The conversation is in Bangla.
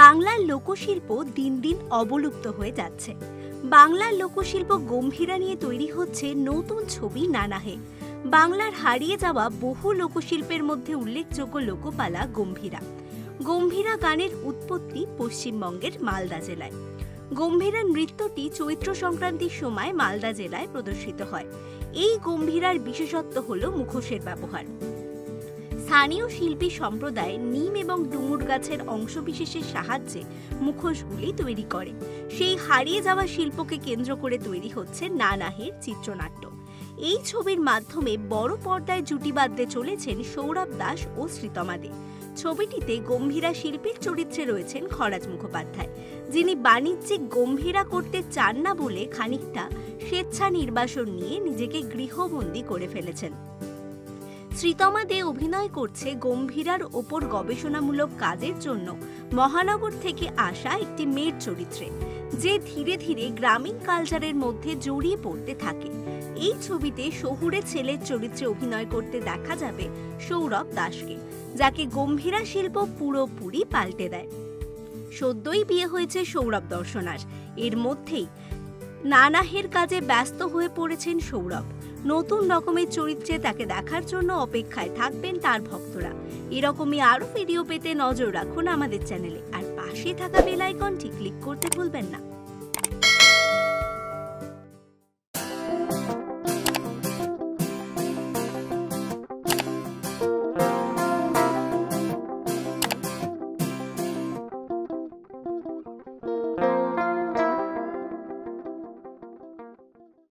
বাংলার লোকশিল্প দিন দিন অবলুপ্ত হয়ে যাচ্ছে। বাংলার লোকশিল্প গম্ভীরা নিয়ে তৈরি হচ্ছে নতুন ছবি নানাহে। বাংলার হারিয়ে যাওয়া বহু লোকশিল্পের মধ্যে উল্লেখযোগ্য লোকপালা গম্ভীরা। গম্ভীরা গানের উৎপত্তি পশ্চিমবঙ্গের মালদা জেলায়। গম্ভীরা নৃত্যটি চৈত্র সংক্রান্তির সময় মালদা জেলায় প্রদর্শিত হয়। এই গম্ভীরার বিশেষত্ব হল মুখোশের ব্যবহার। স্থানীয় শিল্পী সম্প্রদায় নিম এবং ডুমুর গাছের অংশবিশেষের সাহায্যে মুখোশগুলি তৈরি করে। সেই হারিয়ে যাওয়া শিল্পকে কেন্দ্র করে তৈরি হচ্ছে নানাহের চিত্রনাট্য। এই ছবির মাধ্যমে বড় পর্দায় জুটি বাঁধতে চলেছেন সৌরভ দাস ও শ্রীতমা দে। ছবিটিতে গম্ভীরা শিল্পীর চরিত্রে রয়েছেন খরাজ মুখোপাধ্যায়, যিনি বাণিজ্যিক গম্ভীরা করতে চান না বলে খানিকটা স্বেচ্ছা নির্বাসন নিয়ে নিজেকে গৃহবন্দী করে ফেলেছেন। শ্রীতমা দে অভিনয় করছে গম্ভীরার ওপর গবেষণামূলক কাজের জন্য মহানগর থেকে আসা একটি মেয়ের চরিত্রে, যে ধীরে ধীরে গ্রামীণ কালচারের মধ্যে জড়িয়ে পড়তে থাকে। এই ছবিতে শহুরে ছেলের চরিত্রে অভিনয় করতে দেখা যাবে সৌরভ দাসকে, যাকে গম্ভীরা শিল্প পুরোপুরি পাল্টে দেয়। সদ্যই বিয়ে হয়েছে সৌরভ দর্শনার। এর মধ্যেই নানাহের কাজে ব্যস্ত হয়ে পড়েছেন সৌরভ। নতুন রকমের চরিত্রে তাকে দেখার জন্য অপেক্ষায় থাকবেন তার ভক্তরা। এরকমই আরও ভিডিও পেতে নজর রাখুন আমাদের চ্যানেলে, আর পাশে থাকা বেল আইকনটি ক্লিক করতে ভুলবেন না।